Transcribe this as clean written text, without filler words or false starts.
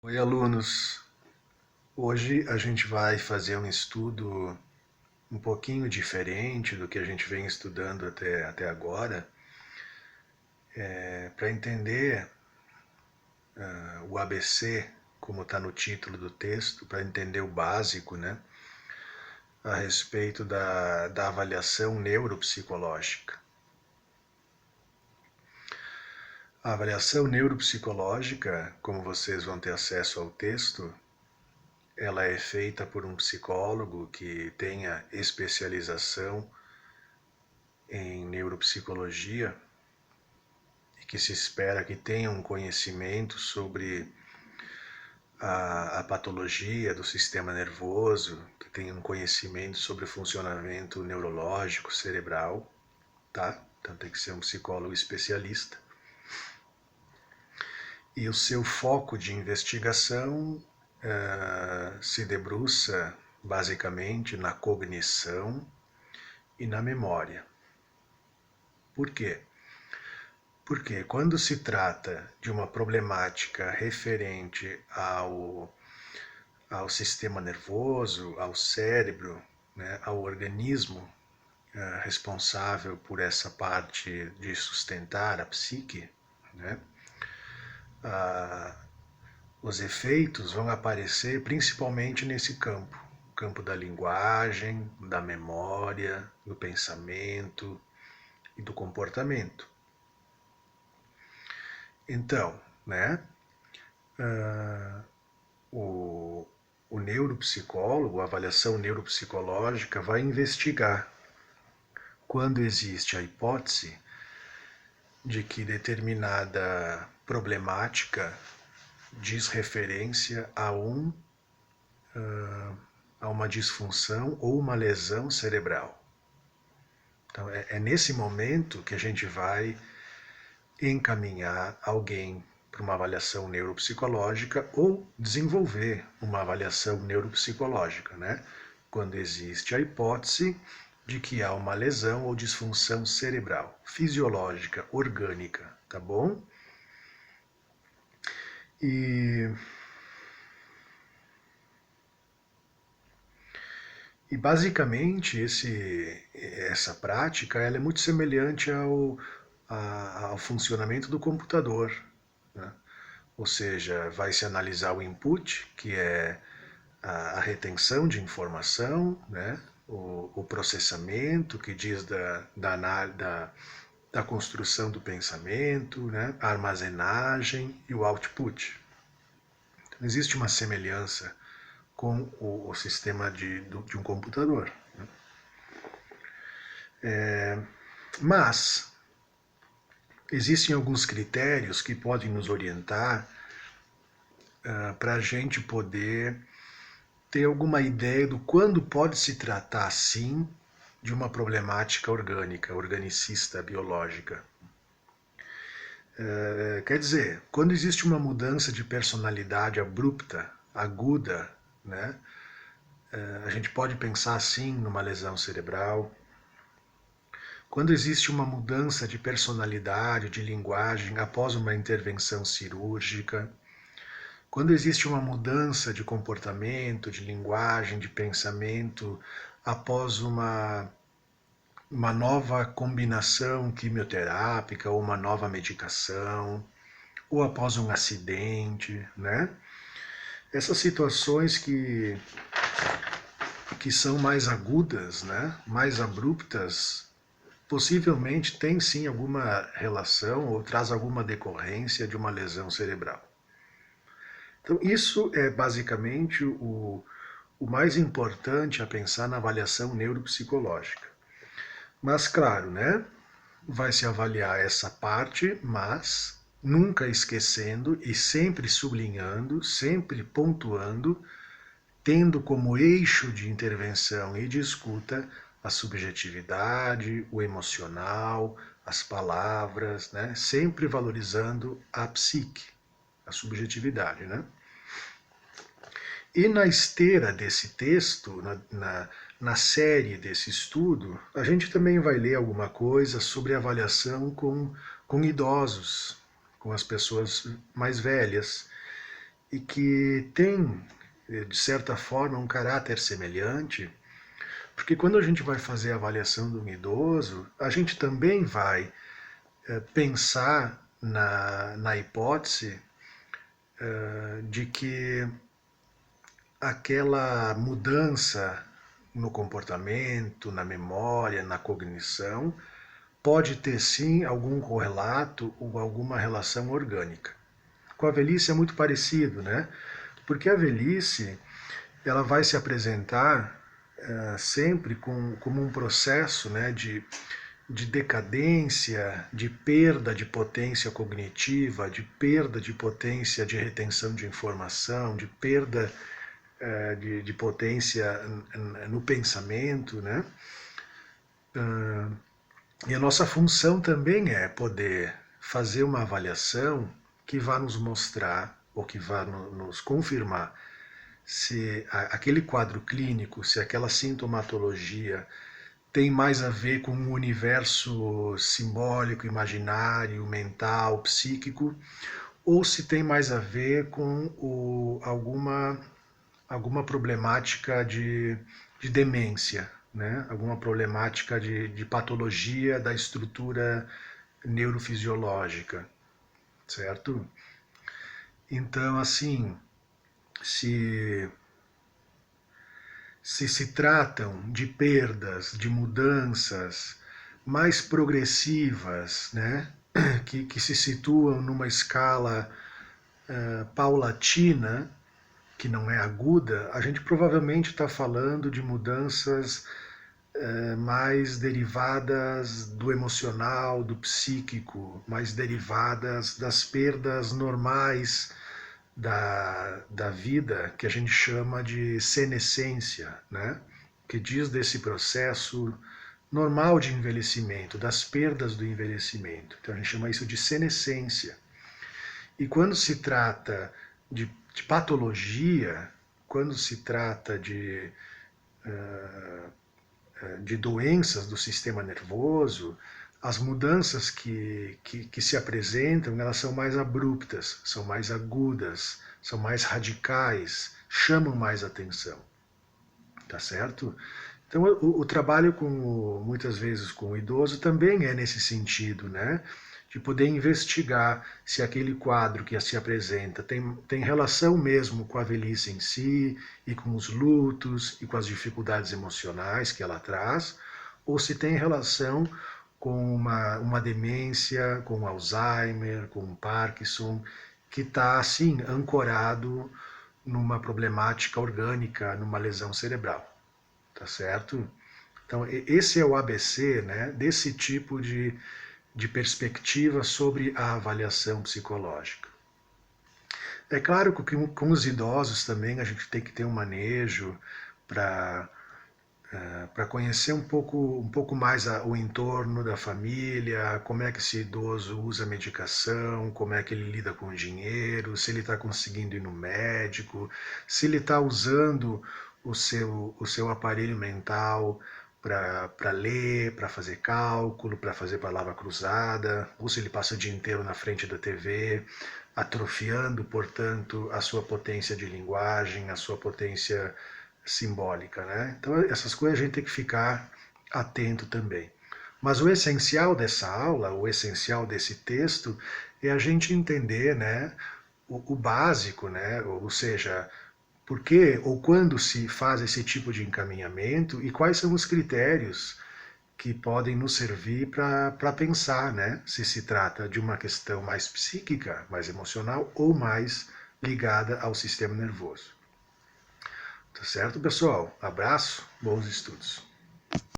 Oi, alunos! Hoje a gente vai fazer um estudo um pouquinho diferente do que a gente vem estudando até agora, para entender o ABC, como está no título do texto, para entender o básico, né, a respeito da avaliação neuropsicológica. A avaliação neuropsicológica, como vocês vão ter acesso ao texto, ela é feita por um psicólogo que tenha especialização em neuropsicologia e que se espera que tenha um conhecimento sobre a patologia do sistema nervoso, que tenha um conhecimento sobre o funcionamento neurológico cerebral, tá? Então tem que ser um psicólogo especialista. E o seu foco de investigação se debruça basicamente na cognição e na memória. Por quê? Porque quando se trata de uma problemática referente ao sistema nervoso, ao cérebro, né, ao organismo responsável por essa parte de sustentar a psique, né, os efeitos vão aparecer principalmente nesse campo, o campo da linguagem, da memória, do pensamento e do comportamento. Então, né, o, o neuropsicólogo, a avaliação neuropsicológica, vai investigar quando existe a hipótese de que determinada problemática diz referência a uma disfunção ou uma lesão cerebral. Então, é nesse momento que a gente vai encaminhar alguém para uma avaliação neuropsicológica ou desenvolver uma avaliação neuropsicológica, né? Quando existe a hipótese de que há uma lesão ou disfunção cerebral, fisiológica, orgânica, tá bom? E basicamente essa prática ela é muito semelhante ao funcionamento do computador, né? Ou seja, vai se analisar o input, que é a retenção de informação, né? O processamento, que diz da construção do pensamento, né? A armazenagem e o output. Então, existe uma semelhança com o sistema de um computador. Mas existem alguns critérios que podem nos orientar para a gente poder ter alguma ideia do quando pode se tratar, sim, de uma problemática orgânica, organicista, biológica. Quer dizer, quando existe uma mudança de personalidade abrupta, aguda, né, a gente pode pensar, sim, numa lesão cerebral. Quando existe uma mudança de personalidade, de linguagem após uma intervenção cirúrgica, quando existe uma mudança de comportamento, de linguagem, de pensamento após uma nova combinação quimioterápica ou uma nova medicação, ou após um acidente, né? Essas situações que são mais agudas, né? Mais abruptas, possivelmente tem sim alguma relação ou traz alguma decorrência de uma lesão cerebral. Então, isso é basicamente o mais importante a pensar na avaliação neuropsicológica. Mas, claro, né? Vai se avaliar essa parte, mas nunca esquecendo e sempre sublinhando, sempre pontuando, tendo como eixo de intervenção e de escuta a subjetividade, o emocional, as palavras, né? Sempre valorizando a psique, a subjetividade, né? E na esteira desse texto, na série desse estudo, a gente também vai ler alguma coisa sobre avaliação com idosos, com as pessoas mais velhas. e que tem, de certa forma, um caráter semelhante, porque quando a gente vai fazer a avaliação de um idoso, a gente também vai pensar na hipótese de que aquela mudança no comportamento, na memória, na cognição, pode ter sim algum correlato ou alguma relação orgânica. Com a velhice é muito parecido, né? Porque a velhice ela vai se apresentar sempre como um processo, né, de decadência, de perda de potência cognitiva, de perda de potência de retenção de informação, de perda de potência no pensamento, né? E a nossa função também é poder fazer uma avaliação que vá nos mostrar ou que vá nos confirmar se aquele quadro clínico, se aquela sintomatologia tem mais a ver com o universo simbólico, imaginário, mental, psíquico, ou se tem mais a ver com alguma problemática de demência, né? Alguma problemática de patologia da estrutura neurofisiológica, certo? Então, assim, se se tratam de perdas, de mudanças mais progressivas, né? que se situam numa escala paulatina, que não é aguda, a gente provavelmente está falando de mudanças mais derivadas do emocional, do psíquico, mais derivadas das perdas normais da vida, que a gente chama de senescência, né? Que diz desse processo normal de envelhecimento, das perdas do envelhecimento. Então a gente chama isso de senescência. E quando se trata de patologia, quando se trata de doenças do sistema nervoso, as mudanças que se apresentam, elas são mais abruptas, são mais agudas, são mais radicais, chamam mais atenção, tá certo? Então o trabalho muitas vezes com o idoso também é nesse sentido, né? De poder investigar se aquele quadro que se apresenta tem relação mesmo com a velhice em si, e com os lutos, e com as dificuldades emocionais que ela traz, ou se tem relação com uma demência, com Alzheimer, com Parkinson, que está assim ancorado numa problemática orgânica, numa lesão cerebral, tá certo? Então esse é o ABC, né, desse tipo de perspectiva sobre a avaliação psicológica. É claro que com os idosos também a gente tem que ter um manejo para conhecer um pouco mais o entorno da família, como é que esse idoso usa a medicação, como é que ele lida com o dinheiro, se ele está conseguindo ir no médico, se ele está usando o seu aparelho mental para ler, para fazer cálculo, para fazer palavra cruzada, ou se ele passa o dia inteiro na frente da TV, atrofiando, portanto, a sua potência de linguagem, a sua potência simbólica, né? Então essas coisas a gente tem que ficar atento também. Mas o essencial dessa aula, o essencial desse texto, é a gente entender, né, o básico, né? Ou seja, por que ou quando se faz esse tipo de encaminhamento e quais são os critérios que podem nos servir para pensar, né, se se trata de uma questão mais psíquica, mais emocional ou mais ligada ao sistema nervoso. Tá certo, pessoal? Abraço, bons estudos.